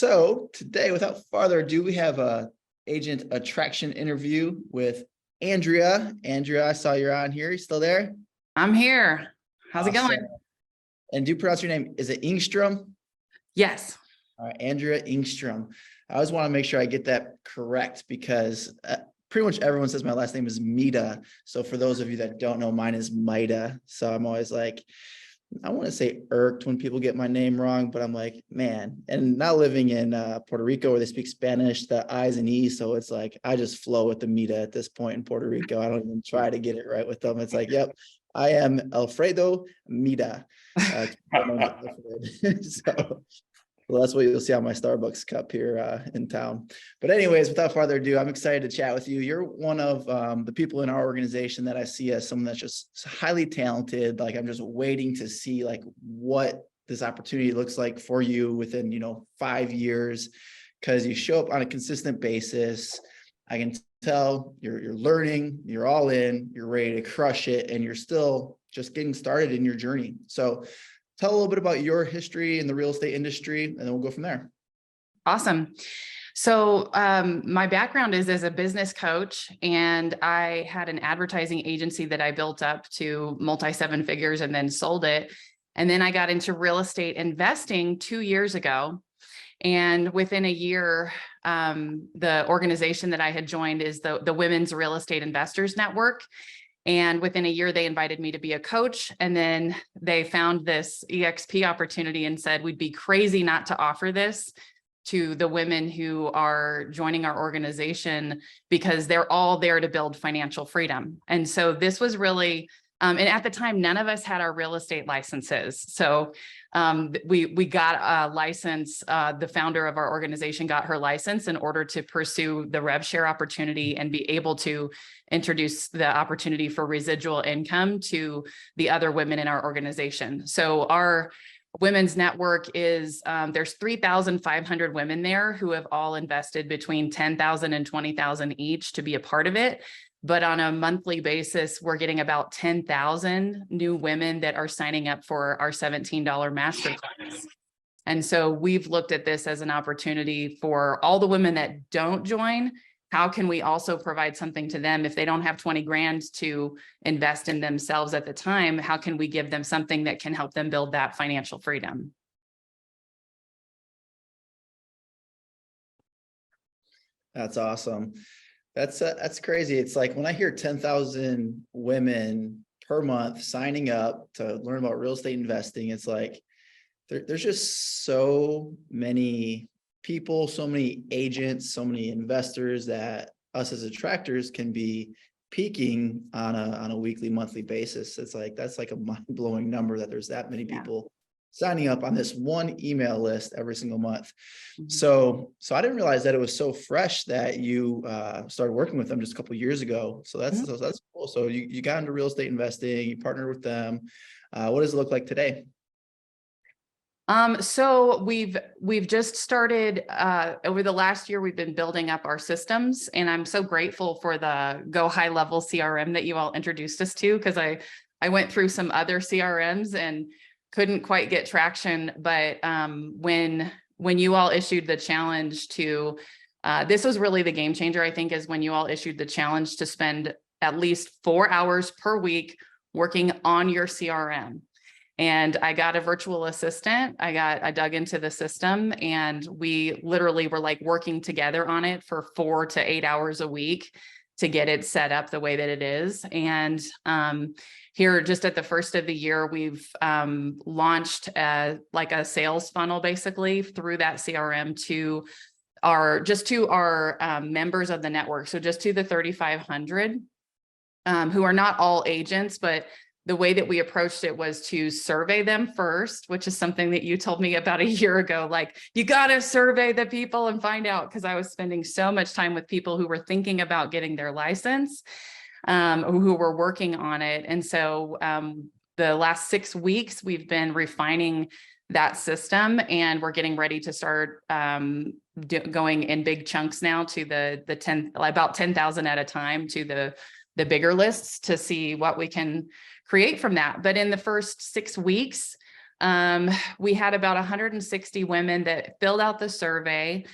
So today, without further ado, we have a agent attraction interview with Andrea. Andrea, I saw you're on here. You still there? I'm here. How's it going? And do you pronounce your name? Is it Engstrom? Yes. All right, Andrea Engstrom. I always want to make sure I get that correct because pretty much everyone says my last name is Mita. So for those of you that don't know, mine is Maida. So I'm always like, I want to say irked when people get my name wrong, but I'm like, man, and now living in Puerto Rico where they speak Spanish, the I's and E's. So it's like, I just flow with the Mita at this point in Puerto Rico. I don't even try to get it right with them. It's like, yep, I am Alfredo Mita. So well, that's what you'll see on my Starbucks cup here in town. But anyways, without further ado, I'm excited to chat with you. You're one of the people in our organization that I see as someone that's just highly talented. Like I'm just waiting to see like what this opportunity looks like for you within, 5 years, because you show up on a consistent basis. I can tell you're learning, you're all in, you're ready to crush it, and you're still just getting started in your journey. So tell a little bit about your history in the real estate industry, and then we'll go from there. Awesome. So my background is as a business coach, and I had an advertising agency that I built up to multi-seven figures and then sold it. And then I got into real estate investing 2 years ago. And within a year, the organization that I had joined is the Women's Real Estate Investors Network. And within a year, they invited me to be a coach. And then they found this eXp opportunity and said, we'd be crazy not to offer this to the women who are joining our organization because they're all there to build financial freedom. And so this was really, and at the time, none of us had our real estate licenses. So we got a license. The founder of our organization got her license in order to pursue the rev share opportunity and be able to introduce the opportunity for residual income to the other women in our organization. So our women's network is, there's 3,500 women there who have all invested between 10,000 and 20,000 each to be a part of it. But on a monthly basis, we're getting about 10,000 new women that are signing up for our $17 masterclass. And so we've looked at this as an opportunity for all the women that don't join. How can we also provide something to them if they don't have 20 grand to invest in themselves at the time? How can we give them something that can help them build that financial freedom? That's awesome. That's crazy. It's like when I hear 10,000 women per month signing up to learn about real estate investing, it's like there's just so many people, so many agents, so many investors that us as attractors can be peaking on a weekly, monthly basis. It's like that's like a mind-blowing number that there's that many people signing up on this one email list every single month. Mm-hmm. So I didn't realize that it was so fresh that you started working with them just a couple of years ago. So that's cool. So you got into real estate investing, you partnered with them. What does it look like today? So we've just started over the last year, we've been building up our systems, and I'm so grateful for the Go High Level CRM that you all introduced us to, because I went through some other CRMs and couldn't quite get traction. But when you all issued the challenge to, this was really the game changer, I think, is when you all issued the challenge to spend at least 4 hours per week working on your CRM. And I got a virtual assistant. I dug into the system, and we literally were like working together on it for 4 to 8 hours a week to get it set up the way that it is. And here, just at the first of the year, we've launched like a sales funnel basically through that CRM to our members of the network. So just to the 3,500 who are not all agents, but the way that we approached it was to survey them first, which is something that you told me about a year ago. Like, you got to survey the people and find out, because I was spending so much time with people who were thinking about getting their license, who were working on it. And so the last 6 weeks, we've been refining that system, and we're getting ready to start going in big chunks now to about 10,000 at a time to the bigger lists to see what we can create from that. But in the first 6 weeks, We had about 160 women that filled out the survey.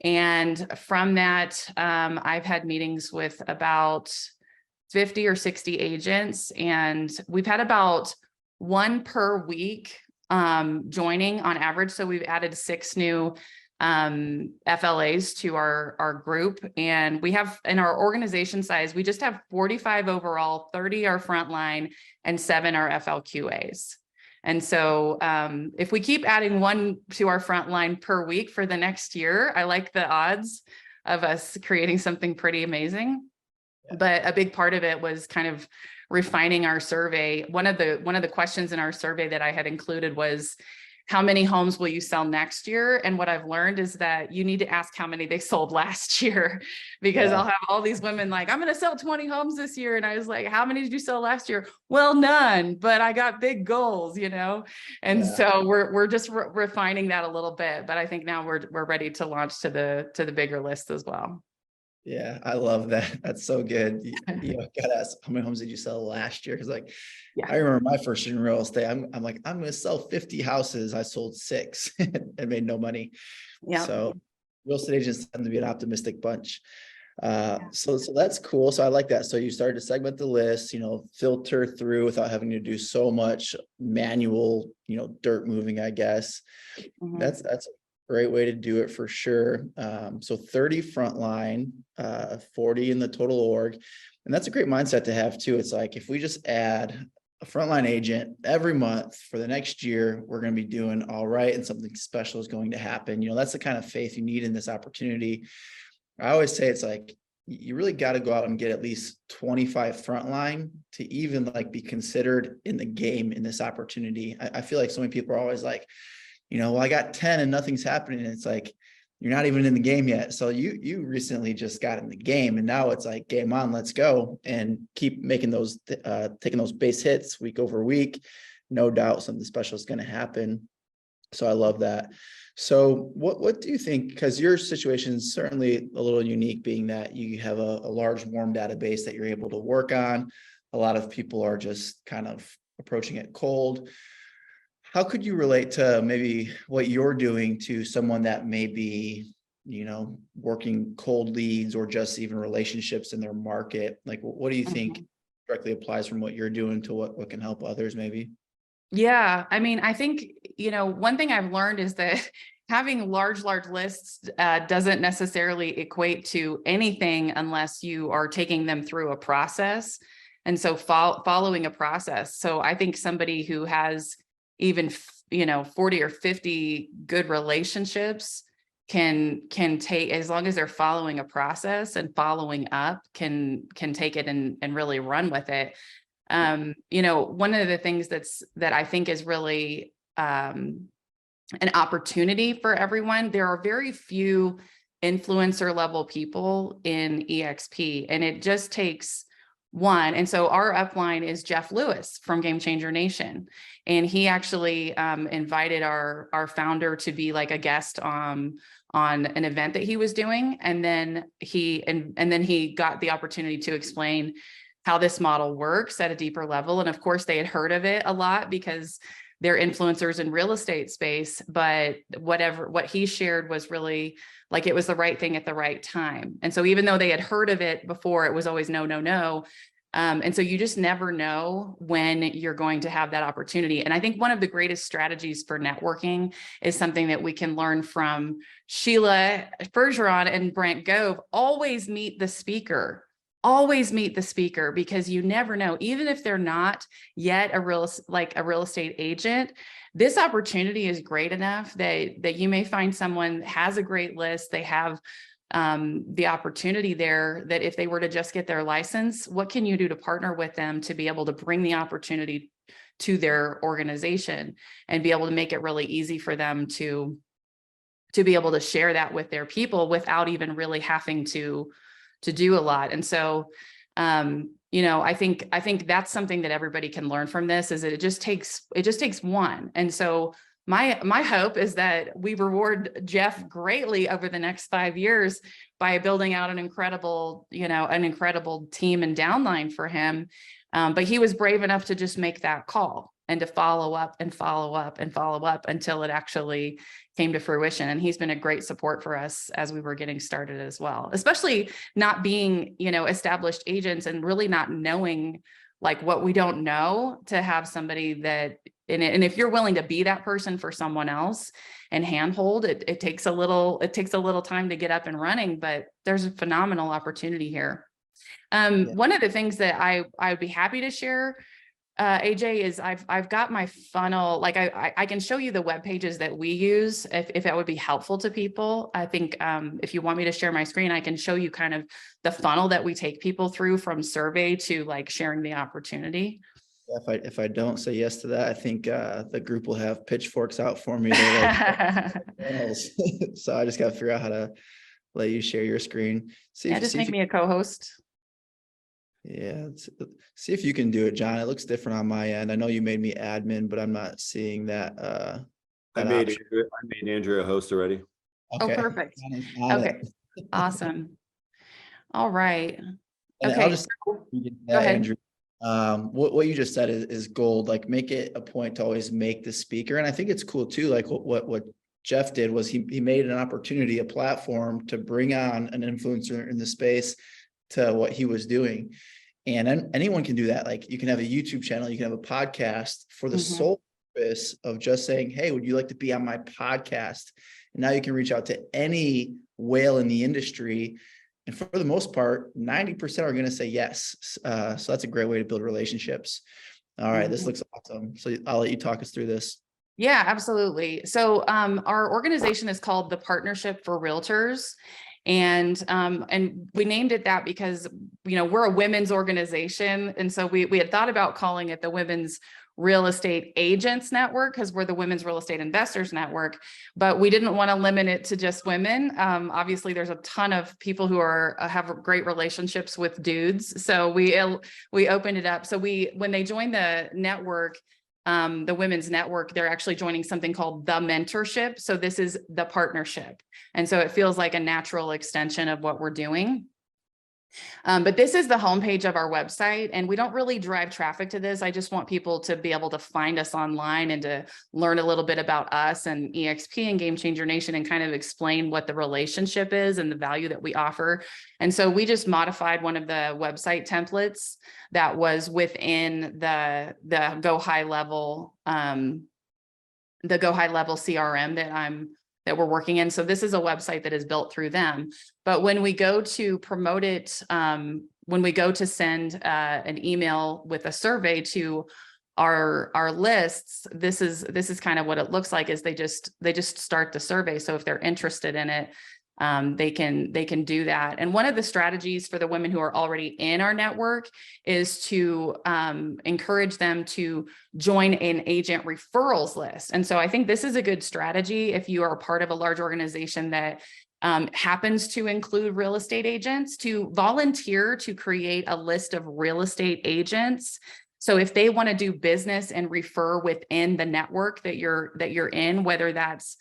And from that, I've had meetings with about 50 or 60 agents, and we've had about one per week joining on average. So we've added 6 new FLAs to our group. And we have, in our organization size, we just have 45 overall, 30 are frontline, and 7 are FLQAs. And so if we keep adding 1 to our frontline per week for the next year, I like the odds of us creating something pretty amazing. Yeah. But a big part of it was kind of refining our survey. One of the questions in our survey that I had included was, how many homes will you sell next year? And what I've learned is that you need to ask how many they sold last year, because I'll have all these women like, I'm going to sell 20 homes this year. And I was like, how many did you sell last year? Well, none, but I got big goals, you know? And so we're just refining that a little bit, but I think now we're ready to launch to the bigger list as well. Yeah, I love that. That's so good. You gotta ask, how many homes did you sell last year? Because like, I remember my first year in real estate, I'm like, I'm going to sell 50 houses. I sold 6 and made no money. Yeah. So real estate agents tend to be an optimistic bunch. So that's cool. So I like that. So you started to segment the list, filter through without having to do so much manual, dirt moving, I guess. Mm-hmm. That's a great way to do it for sure. So 30 frontline, 40 in the total org. And that's a great mindset to have too. It's like, if we just add a frontline agent every month for the next year, we're going to be doing all right. And something special is going to happen. That's the kind of faith you need in this opportunity. I always say it's like, you really got to go out and get at least 25 frontline to even like be considered in the game in this opportunity. I feel like so many people are always like, well, I got 10 and nothing's happening. And it's like, you're not even in the game yet. So you recently just got in the game, and now it's like, game on, let's go, and keep making those, taking those base hits week over week. No doubt something special is going to happen. So I love that. So what do you think? Because your situation is certainly a little unique, being that you have a large warm database that you're able to work on. A lot of people are just kind of approaching it cold. How could you relate to maybe what you're doing to someone that may be, working cold leads or just even relationships in their market? Like, what do you think directly applies from what you're doing to what can help others maybe? Yeah, I mean, I think, one thing I've learned is that having large lists doesn't necessarily equate to anything unless you are taking them through a process. And so following a process. So I think somebody who has even 40 or 50 good relationships can take, as long as they're following a process and following up, can take it and really run with it. One of the things that I think is really an opportunity for everyone, there are very few influencer level people in eXp, and it just takes one. And so our upline is Jeff Lewis from Game Changer Nation. And he actually invited our founder to be like a guest on an event that he was doing. And then he got the opportunity to explain how this model works at a deeper level. And of course they had heard of it a lot because they're influencers in real estate space, but what he shared was really like, it was the right thing at the right time. And so even though they had heard of it before, it was always no, no, no. And so you just never know when you're going to have that opportunity. And I think one of the greatest strategies for networking is something that we can learn from Sheila Bergeron and Brent Gove. Always meet the speaker. Always meet the speaker, because you never know, even if they're not yet a real estate agent, this opportunity is great enough that you may find someone has a great list. They have the opportunity there, that if they were to just get their license, what can you do to partner with them to be able to bring the opportunity to their organization and be able to make it really easy for them to be able to share that with their people without even really having to do a lot. And so, I think that's something that everybody can learn from this, is that it just takes one. And so my hope is that we reward Jeff greatly over the next 5 years by building out an incredible team and downline for him. But he was brave enough to just make that call. and to follow up and follow up and follow up until it actually came to fruition. And he's been a great support for us as we were getting started as well, especially not being, established agents and really not knowing like what we don't know, to have somebody that in it. And if you're willing to be that person for someone else and handhold, it takes a little time to get up and running, but there's a phenomenal opportunity here. One of the things that I would be happy to share, AJ, is I've got my funnel. Like I can show you the web pages that we use if that would be helpful to people. I think if you want me to share my screen, I can show you kind of the funnel that we take people through from survey to like sharing the opportunity. If I don't say yes to that, I think the group will have pitchforks out for me. Like, so I just got to figure out how to let you share your screen. Just make me a co-host. Yeah, see if you can do it, John. It looks different on my end. I know you made me admin, but I'm not seeing that. I made Andrea a host already. Okay. Oh, perfect. Okay, awesome. All right. And okay, I'll just go ahead. Andrew. What you just said is gold. Like, make it a point to always make the speaker, and I think it's cool too. Like what Jeff did was he made an opportunity, a platform to bring on an influencer in the space to what he was doing. And anyone can do that. Like, you can have a YouTube channel, you can have a podcast for the sole purpose of just saying, hey, would you like to be on my podcast? And now you can reach out to any whale in the industry. And for the most part, 90% are going to say yes. So that's a great way to build relationships. All right, this looks awesome. So I'll let you talk us through this. Yeah, absolutely. So our organization is called the Partnership for Realtors. And we named it that because, we're a women's organization. And so we had thought about calling it the Women's Real Estate Agents Network, because we're the Women's Real Estate Investors Network, but we didn't want to limit it to just women. Obviously there's a ton of people who have great relationships with dudes. So we opened it up. So when they join the network, the women's network, they're actually joining something called the mentorship. So this is the partnership. And so it feels like a natural extension of what we're doing. But this is the homepage of our website, and we don't really drive traffic to this. I just want people to be able to find us online and to learn a little bit about us and eXp and Game Changer Nation, and kind of explain what the relationship is and the value that we offer. And so we just modified one of the website templates that was within the Go High Level, CRM that we're working in. So this is a website that is built through them. But when we go to promote it, when we go to send an email with a survey to our lists, this is kind of what it looks like. Is they just start the survey. So if they're interested in it, they can do that. And one of the strategies for the women who are already in our network is to encourage them to join an agent referrals list. And so I think this is a good strategy if you are a part of a large organization that happens to include real estate agents, to volunteer to create a list of real estate agents. So if they want to do business and refer within the network that you're in, whether it's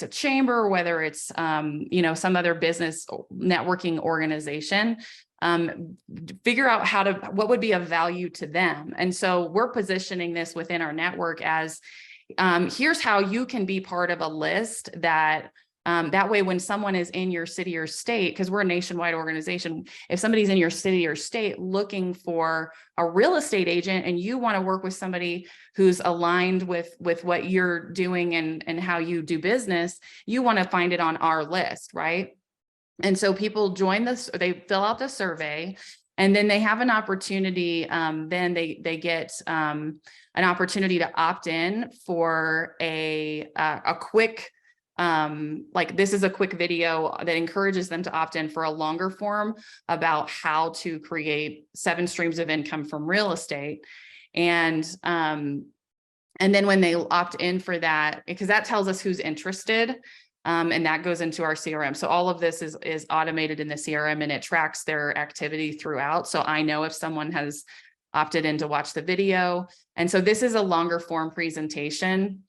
a chamber, or whether it's some other business networking organization, figure out what would be of value to them. And so we're positioning this within our network as here's how you can be part of a list that way when someone is in your city or state, because we're a nationwide organization, if somebody's in your city or state looking for a real estate agent and you want to work with somebody who's aligned with what you're doing and how you do business, you want to find it on our list, right? And so people join this, they fill out the survey, and then they have an opportunity, then they get an opportunity to opt in for a quick, this is a quick video that encourages them to opt in for a longer form about how to create 7 streams of income from real estate. And then when they opt in for that, because that tells us who's interested, and that goes into our CRM. So all of this is automated in the CRM, and it tracks their activity throughout. So I know if someone has opted in to watch the video. And so this is a longer form presentation.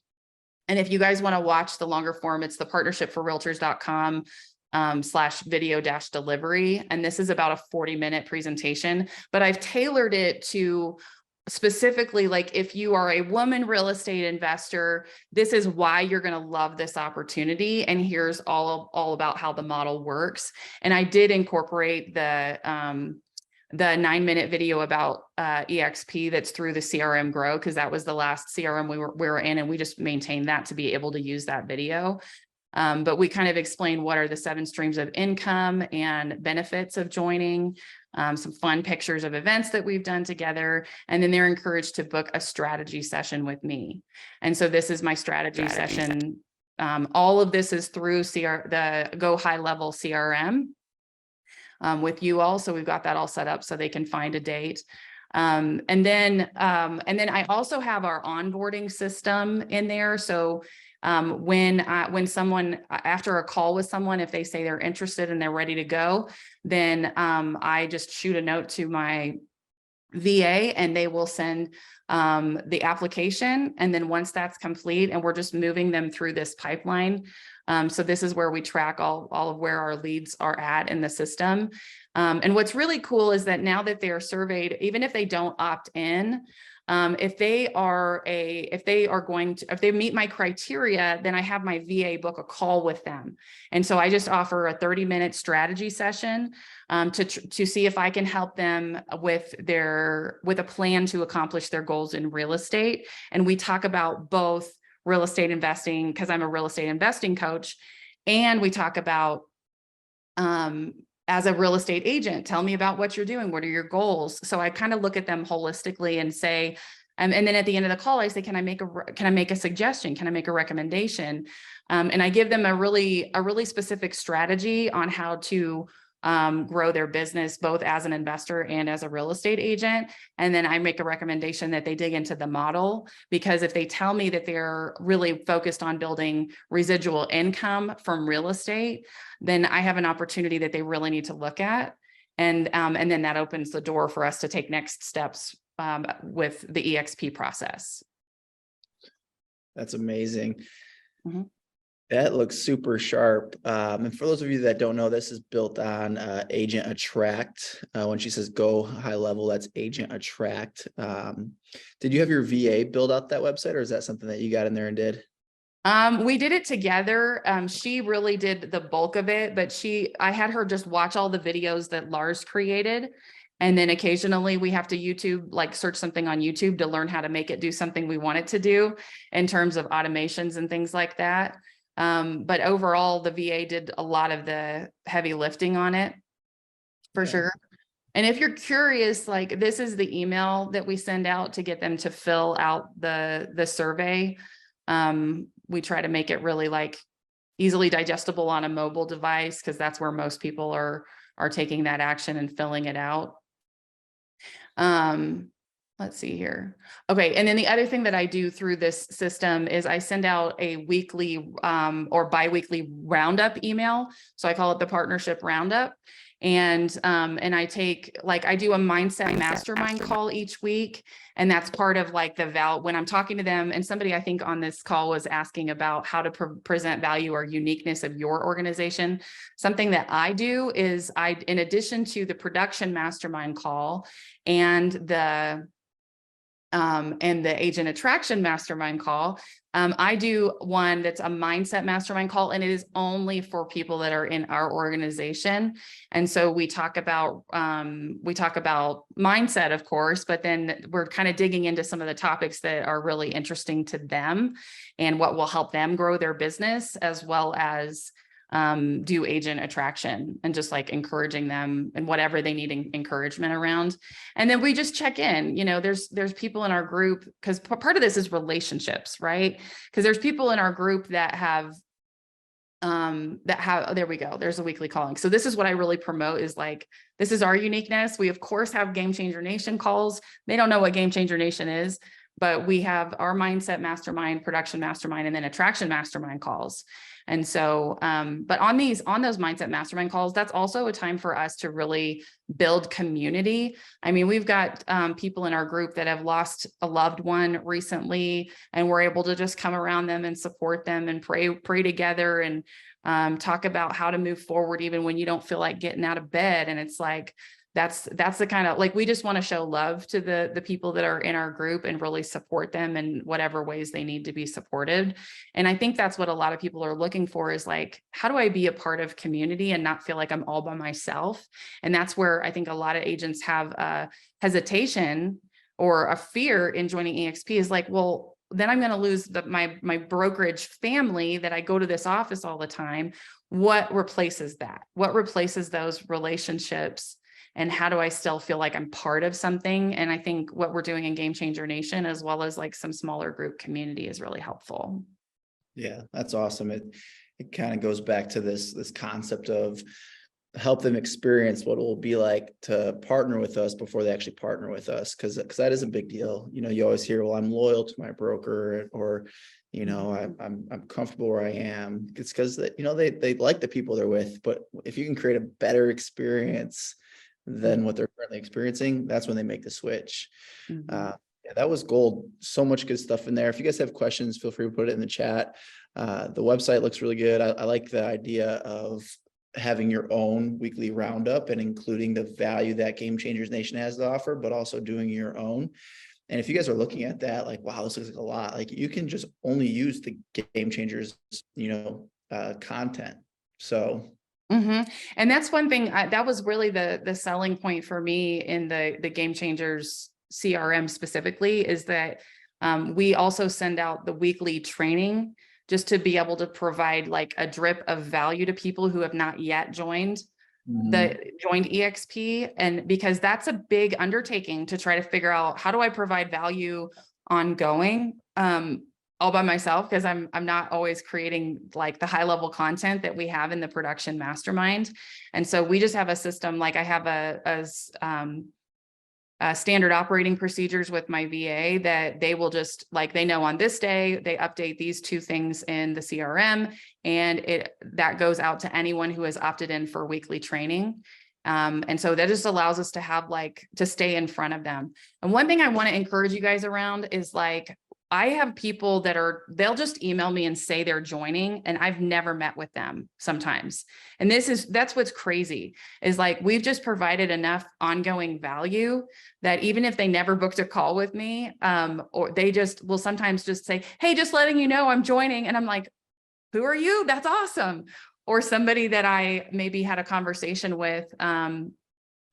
And if you guys want to watch the longer form, it's the partnershipforrealtors.com /video-delivery. And this is about a 40-minute presentation, but I've tailored it to specifically, like if you are a woman real estate investor, this is why you're going to love this opportunity. And here's all about how the model works. And I did incorporate the 9-minute video about eXp that's through the CRM Grow, because that was the last CRM we were in, and we just maintained that to be able to use that video. But we kind of explain what are the 7 streams of income and benefits of joining, some fun pictures of events that we've done together, and then they're encouraged to book a strategy session with me. And so this is my strategy session. All of this is through the Go High Level CRM with you all. So we've got that all set up so they can find a date. And then I also have our onboarding system in there. So when someone, after a call with someone, if they say they're interested and they're ready to go, then I just shoot a note to my VA and they will send the application. And then once that's complete, and we're just moving them through this pipeline. So this is where we track all of where our leads are at in the system. And what's really cool is that now that they're surveyed, even if they don't opt in, if they meet my criteria, then I have my VA book a call with them. And so I just offer a 30-minute strategy session to see if I can help them with a plan to accomplish their goals in real estate. And we talk about both real estate investing, because I'm a real estate investing coach, and we talk about as a real estate agent, tell me about what you're doing. What are your goals? So I kind of look at them holistically and say, and then at the end of the call, I say, can I make a suggestion? Can I make a recommendation? And I give them a really specific strategy on how to grow their business, both as an investor and as a real estate agent. And then I make a recommendation that they dig into the model, because if they tell me that they're really focused on building residual income from real estate, then I have an opportunity that they really need to look at. And then that opens the door for us to take next steps with the eXp process. That's amazing. Mm-hmm. That looks super sharp. And for those of you that don't know, this is built on Agent Attract. When she says Go High Level, that's Agent Attract. Did you have your VA build out that website, or is that something that you got in there and did? We did it together. She really did the bulk of it, but I had her just watch all the videos that Lars created. And then occasionally we have to search something on YouTube to learn how to make it do something we want it to do in terms of automations and things like that. But overall, the VA did a lot of the heavy lifting on it for sure. And if you're curious, this is the email that we send out to get them to fill out the survey. We try to make it really easily digestible on a mobile device, because that's where most people are taking that action and filling it out. Let's see here. Okay. And then the other thing that I do through this system is I send out a weekly or biweekly roundup email. So I call it the partnership roundup. And I do a mindset mastermind call each week. And that's part of when I'm talking to them, and somebody I think on this call was asking about how to present value or uniqueness of your organization. Something that I do is in addition to the production mastermind call and the agent attraction mastermind call, I do one that's a mindset mastermind call, and it is only for people that are in our organization. And so we talk about mindset, of course, but then we're kind of digging into some of the topics that are really interesting to them and what will help them grow their business, as well as do agent attraction and just encouraging them and whatever they need encouragement around. And then we just check in, there's people in our group, because part of this is relationships, right? Because there's people in our group that have, there we go. There's a weekly calling. So this is what I really promote is this is our uniqueness. We of course have Game Changer Nation calls. They don't know what Game Changer Nation is, but we have our mindset mastermind, production mastermind, and then attraction mastermind calls. And so, but on those mindset mastermind calls, that's also a time for us to really build community. I mean, we've got people in our group that have lost a loved one recently, and we're able to just come around them and support them and pray together and talk about how to move forward, even when you don't feel like getting out of bed. And it's that's the kind of, like, we just want to show love to the people that are in our group and really support them in whatever ways they need to be supported. And I think that's what a lot of people are looking for, is like, how do I be a part of community and not feel like I'm all by myself? And that's where I think a lot of agents have a hesitation or a fear in joining eXp, is like, well, then I'm going to lose my brokerage family that I go to this office all the time. What replaces that? What replaces those relationships? And how do I still feel like I'm part of something? And I think what we're doing in Game Changer Nation, as well as like some smaller group community, is really helpful. Yeah, that's awesome. It kind of goes back to this concept of help them experience what it will be like to partner with us before they actually partner with us. Cause that is a big deal. You know, you always hear, well, I'm loyal to my broker, or, you know, I'm comfortable where I am. It's because that, you know, they like the people they're with, but if you can create a better experience than what they're currently experiencing, that's when they make the switch. Yeah, that was gold. So much good stuff in there. If you guys have questions, feel free to put it in the chat. The website looks really good. I like the idea of having your own weekly roundup and including the value that Game Changers Nation has to offer, but also doing your own. And if you guys are looking at that, like, wow, this looks like a lot, like you can just only use the Game Changers, you know, content. So. And that's one thing that was really the selling point for me in the Game Changers CRM specifically, is that we also send out the weekly training just to be able to provide like a drip of value to people who have not yet joined eXp. And because that's a big undertaking to try to figure out, how do I provide value ongoing all by myself, because I'm not always creating like the high level content that we have in the production mastermind. And so we just have a system, like I have a standard operating procedures with my VA that they will just, like, they know on this day, they update these 2 things in the CRM, and that goes out to anyone who has opted in for weekly training. And so that just allows us to have to stay in front of them. And one thing I want to encourage you guys around is, like, I have people that they'll just email me and say they're joining, and I've never met with them sometimes. And that's what's crazy, is like, we've just provided enough ongoing value that even if they never booked a call with me, or they just will sometimes just say, hey, just letting you know I'm joining. And I'm like, who are you? That's awesome. Or somebody that I maybe had a conversation with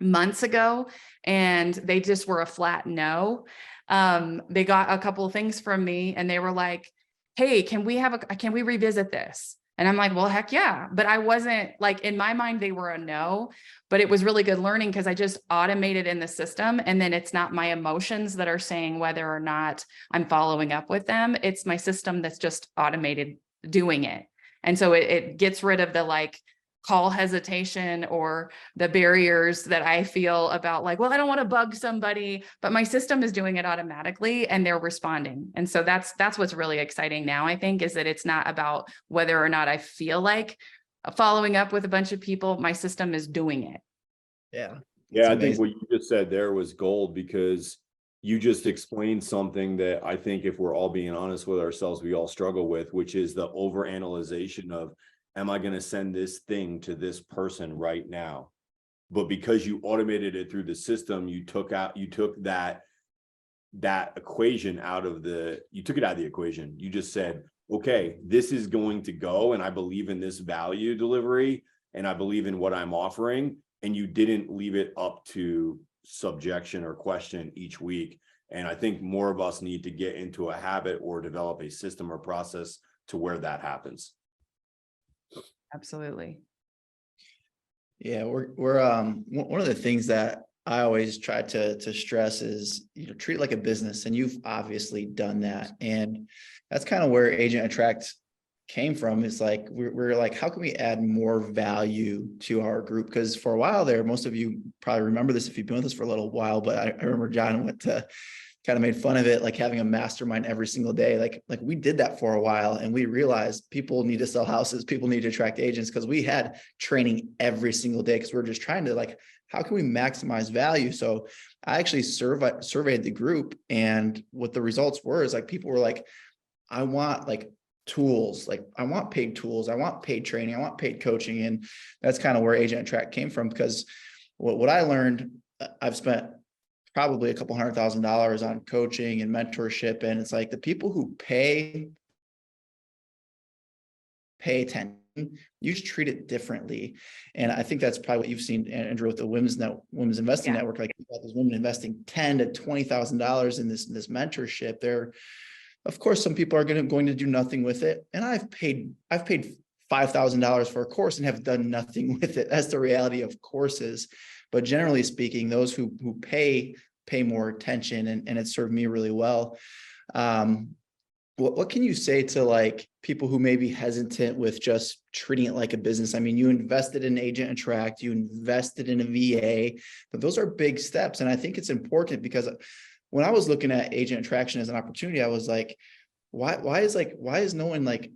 months ago, and they just were a flat no. They got a couple of things from me, and they were like, hey, can we revisit this? And I'm like, well, heck yeah. But I wasn't, like, in my mind, they were a no, but it was really good learning because I just automated in the system. And then it's not my emotions that are saying whether or not I'm following up with them. It's my system that's just automated doing it. And so it gets rid of the call hesitation or the barriers that I feel about, like, well, I don't want to bug somebody, but my system is doing it automatically and they're responding. And so that's what's really exciting now, I think, is that it's not about whether or not I feel like following up with a bunch of people. My system is doing it. Yeah. Yeah, I think what you just said there was gold, because you just explained something that I think, if we're all being honest with ourselves, we all struggle with, which is the overanalyzation of, am I going to send this thing to this person right now? But because you automated it through the system, you took that equation out of the equation. You just said, okay, this is going to go, and I believe in this value delivery, and I believe in what I'm offering. And you didn't leave it up to subjection or question each week. And I think more of us need to get into a habit or develop a system or process to where that happens. Absolutely. Yeah, we're one of the things that I always try to stress is, treat it like a business, and you've obviously done that. And that's kind of where Agent Attract came from. Is like, we're like, how can we add more value to our group? Because for a while there, most of you probably remember this if you've been with us for a little while, but I remember John kind of made fun of it, like having a mastermind every single day. Like we did that for a while, and we realized people need to sell houses, people need to attract agents, because we had training every single day, because we're just trying to, how can we maximize value? So I actually surveyed the group, and what the results were is, people were like, I want tools, I want paid tools, I want paid training, I want paid coaching. And that's kind of where Agent Attract came from, because what I learned, I've spent probably a couple $100,000 on coaching and mentorship. And it's like the people who pay attention, you just treat it differently. And I think that's probably what you've seen, Andrew, with the women's investing network. Like, you've got those women investing $10,000 to $20,000 in this mentorship. There, of course, some people are going to do nothing with it. And I've paid $5,000 for a course and have done nothing with it. That's the reality of courses. But generally speaking, those who pay more attention, and it served me really well. What can you say to like people who may be hesitant with just treating it like a business? I mean, you invested in Agent Attract, you invested in a VA, but those are big steps. And I think it's important, because when I was looking at Agent Attraction as an opportunity, I was like, why is no one like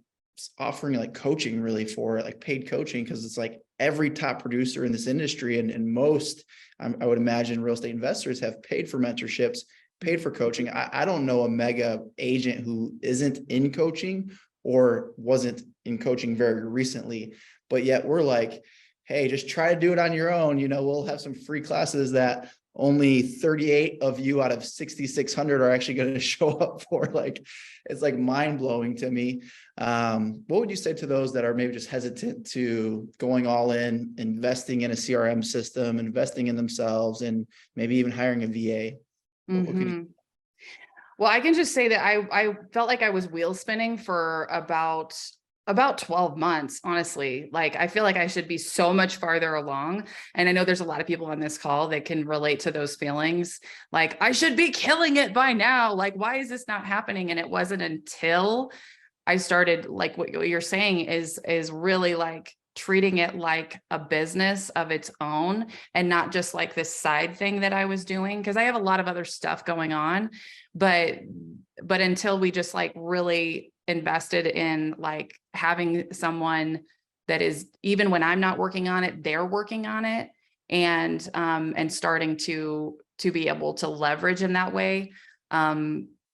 offering like coaching really for it, like paid coaching? Because it's like every top producer in this industry, and most, I would imagine, real estate investors have paid for mentorships, paid for coaching. I don't know a mega agent who isn't in coaching or wasn't in coaching very recently, but yet we're like, hey, just try to do it on your own. We'll have some free classes that only 38 of you out of 6,600 are actually going to show up for. Like, it's like mind blowing to me. What would you say to those that are maybe just hesitant to going all in, investing in a CRM system, investing in themselves, and maybe even hiring a VA? What could you? Well, I can just say that I felt like I was wheel spinning for about 12 months, honestly. Like, I feel like I should be so much farther along. And I know there's a lot of people on this call that can relate to those feelings. Like, I should be killing it by now. Like, why is this not happening? And it wasn't until I started, like what you're saying is really like treating it like a business of its own, and not just like this side thing that I was doing. Cause I have a lot of other stuff going on, but until we just like really invested in like having someone that is, even when I'm not working on it, they're working on it, and starting to be able to leverage in that way.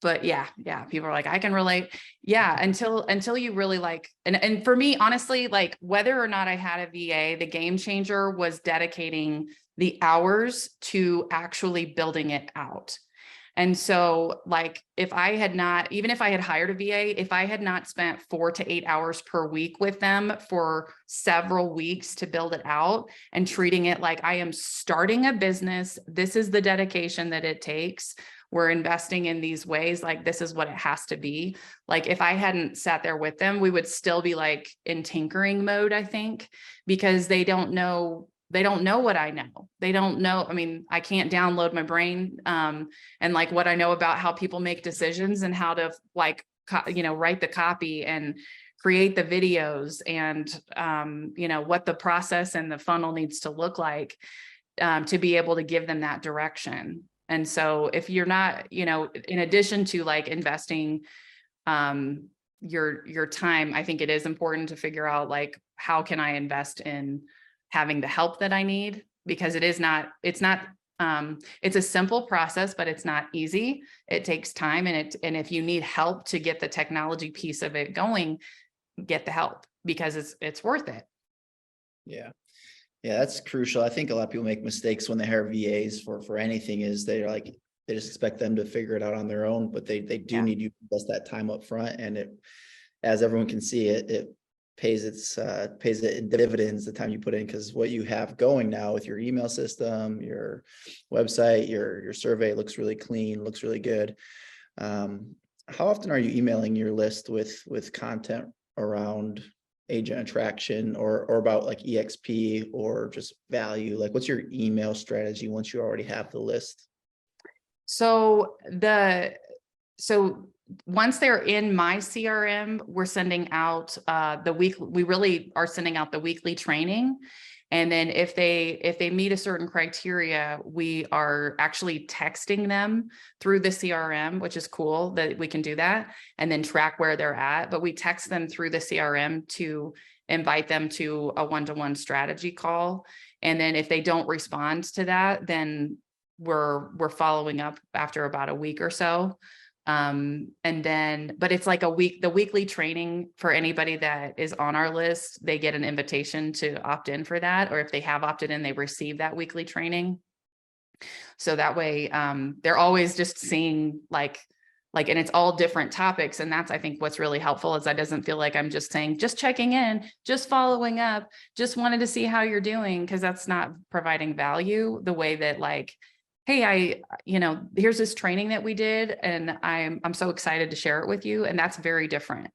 But yeah, people are like, I can relate. Yeah. Until you really like, and for me, honestly, like whether or not I had a VA, the game changer was dedicating the hours to actually building it out. And so like, if I had not, even if I had hired a VA, if I had not spent 4 to 8 hours per week with them for several weeks to build it out, and treating it like I am starting a business, this is the dedication that it takes. We're investing in these ways, like this is what it has to be. Like, if I hadn't sat there with them, we would still be like in tinkering mode, I think, because they don't know what I know. They don't know. I mean, I can't download my brain, and like what I know about how people make decisions and how to like, write the copy and create the videos, and, what the process and the funnel needs to look like, to be able to give them that direction. And so if you're not, in addition to like investing, your time, I think it is important to figure out like, how can I invest in having the help that I need? Because it's a simple process, but it's not easy. It takes time. And if you need help to get the technology piece of it going, get the help, because it's worth it. Yeah. Yeah, that's crucial. I think a lot of people make mistakes when they hire VAs for anything, is they just expect them to figure it out on their own, but they do need you to invest that time up front. And it, as everyone can see, it pays it in dividends the time you put in, because what you have going now with your email system, your website, your survey looks really clean, looks really good. How often are you emailing your list with content around Agent Attraction or about like eXp or just value? Like, what's your email strategy once you already have the list? So once they're in my CRM, we're sending out we really are sending out the weekly training. And then if they meet a certain criteria, we are actually texting them through the CRM, which is cool that we can do that, and then track where they're at. But we text them through the CRM to invite them to a one-to-one strategy call. And then if they don't respond to that, then we're following up after about a week or so. And then, but it's like the weekly training for anybody that is on our list, they get an invitation to opt in for that. Or if they have opted in, they receive that weekly training. So that way, they're always just seeing like, and it's all different topics. And that's, I think, what's really helpful is I doesn't feel like I'm just saying, just checking in, just following up, just wanted to see how you're doing. Cause that's not providing value the way that like, hey, here's this training that we did and I'm so excited to share it with you. And that's very different.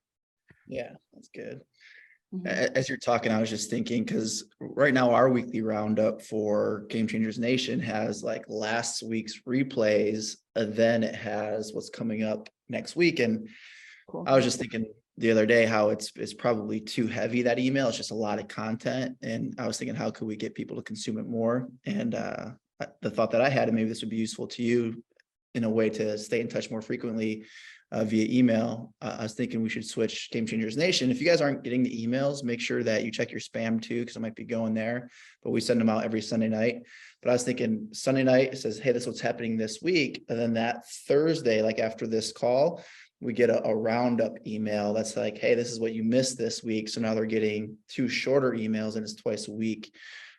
Yeah, that's good. Mhm. As you're talking, I was just thinking, because right now our weekly roundup for Game Changers Nation has like last week's replays, and then it has what's coming up next week. And Cool. I was just thinking the other day how it's probably too heavy, that email. It's just a lot of content. And I was thinking, how could we get people to consume it more? And the thought that I had, and maybe this would be useful to you in a way to stay in touch more frequently via email. I was thinking we should switch Game Changers Nation. If you guys aren't getting the emails, make sure that you check your spam too, because it might be going there, but we send them out every Sunday night. But I was thinking Sunday night, it says, hey, this is what's happening this week. And then that Thursday, like after this call, we get a roundup email that's like, hey, this is what you missed this week. So now they're getting 2 shorter emails and it's twice a week.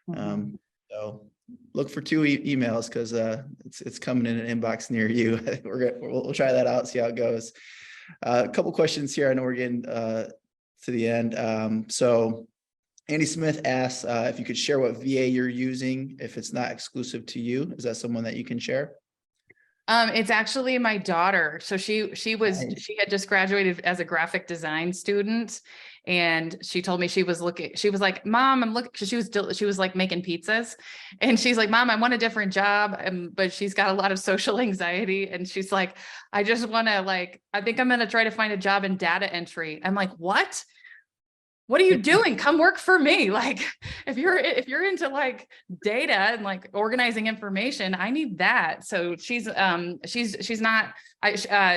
Mhm. So look for 2 emails because it's coming in an inbox near you. I think we'll try that out, see how it goes. A couple questions here. I know we're getting to the end. So Andy Smith asks if you could share what VA you're using, if it's not exclusive to you. Is that someone that you can share? It's actually my daughter. So she Nice. had just graduated as a graphic design student. And she told me she was like, Mom, I'm looking, cause she was like making pizzas. And she's like, Mom, I want a different job. But she's got a lot of social anxiety. And she's like, I just want to I think I'm going to try to find a job in data entry. I'm like, what are you doing? Come work for me. Like, if you're into like data and like organizing information, I need that. So she's not,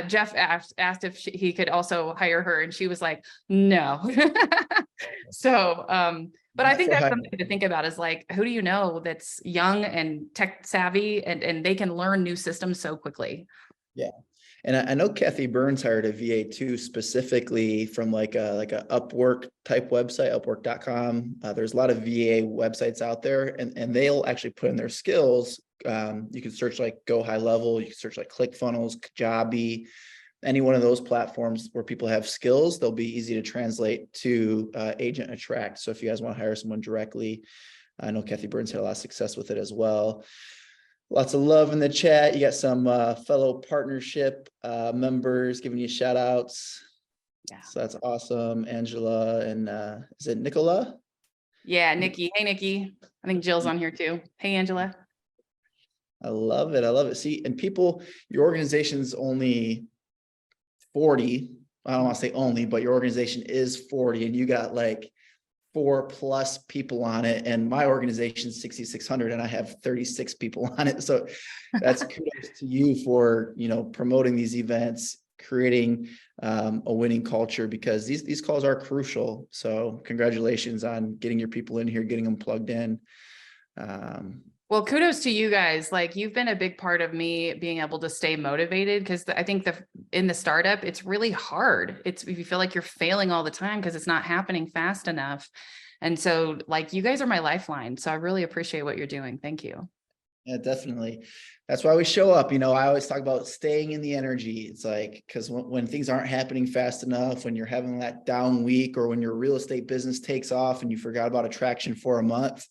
Jeff asked if he could also hire her and she was like, no. So, but I think that's something to think about is like, who do you know that's young and tech savvy and they can learn new systems so quickly? Yeah. And I know Kathy Burns hired a VA too, specifically from like a Upwork type website, upwork.com. There's a lot of VA websites out there and they'll actually put in their skills. You can search like Go High Level, you can search like ClickFunnels, Kajabi, any one of those platforms where people have skills, they'll be easy to translate to Agent Attract. So if you guys want to hire someone directly, I know Kathy Burns had a lot of success with it as well. Lots of love in the chat. You got some fellow partnership members giving you shout outs. Yeah. So that's awesome. Angela and is it Nicola? Yeah, Nikki. Hey, Nikki. I think Jill's on here too. Hey, Angela. I love it. I love it. See, and people, your organization's only 40. I don't want to say only, but your organization is 40 and you got like 4+ people on it, and my organization is 6,600 and I have 36 people on it. So that's kudos to you for, promoting these events, creating a winning culture, because these calls are crucial. So congratulations on getting your people in here, getting them plugged in. Well, kudos to you guys. Like you've been a big part of me being able to stay motivated because I think in the startup, it's really hard. If you feel like you're failing all the time because it's not happening fast enough. And so like you guys are my lifeline. So I really appreciate what you're doing. Thank you. Yeah, definitely. That's why we show up. I always talk about staying in the energy. It's like, because when things aren't happening fast enough, when you're having that down week, or when your real estate business takes off and you forgot about attraction for a month,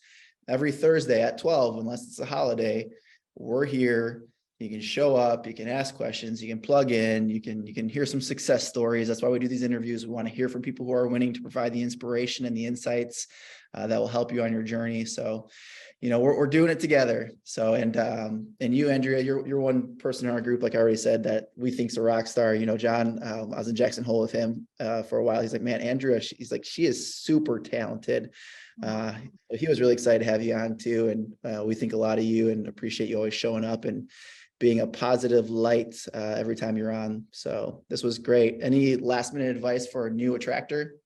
every Thursday at 12, unless it's a holiday, we're here. You can show up, you can ask questions, you can plug in, you can hear some success stories. That's why we do these interviews. We want to hear from people who are winning to provide the inspiration and the insights that will help you on your journey. So, we're doing it together. So, and you, Andrea, you're one person in our group, like I already said, that we think's a rock star. John, I was in Jackson Hole with him for a while. He's like, man, Andrea, she is super talented. He was really excited to have you on too. And we think a lot of you and appreciate you always showing up and being a positive light every time you're on. So this was great. Any last minute advice for a new attractor?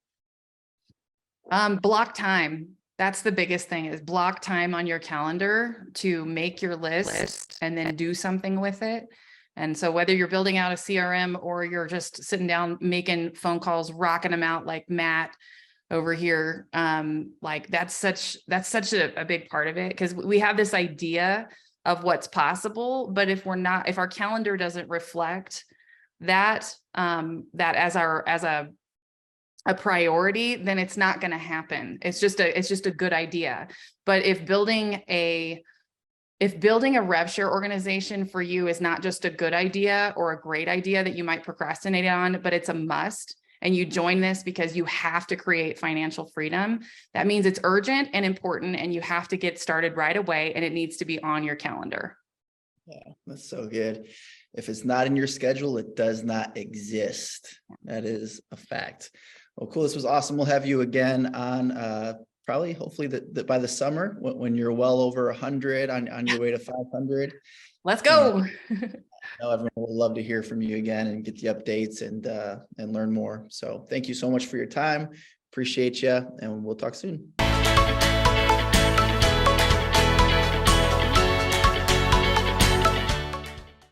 Block time. That's the biggest thing, is block time on your calendar to make your list and then do something with it. And so whether you're building out a CRM or you're just sitting down, making phone calls, rocking them out like Matt over here, like that's such a big part of it, because we have this idea of what's possible, but if our calendar doesn't reflect that, that as a priority, then it's not going to happen. It's just a good idea. But if building a rev share organization for you is not just a good idea or a great idea that you might procrastinate on, but it's a must, and you join this because you have to create financial freedom, that means it's urgent and important, and you have to get started right away, and it needs to be on your calendar. Yeah, that's so good. If it's not in your schedule, it does not exist. That is a fact. Well, cool. This was awesome. We'll have you again on probably, hopefully by the summer when you're well over 100 on your way to 500. Let's go. I know everyone will love to hear from you again and get the updates and learn more. So thank you so much for your time. Appreciate you, and we'll talk soon.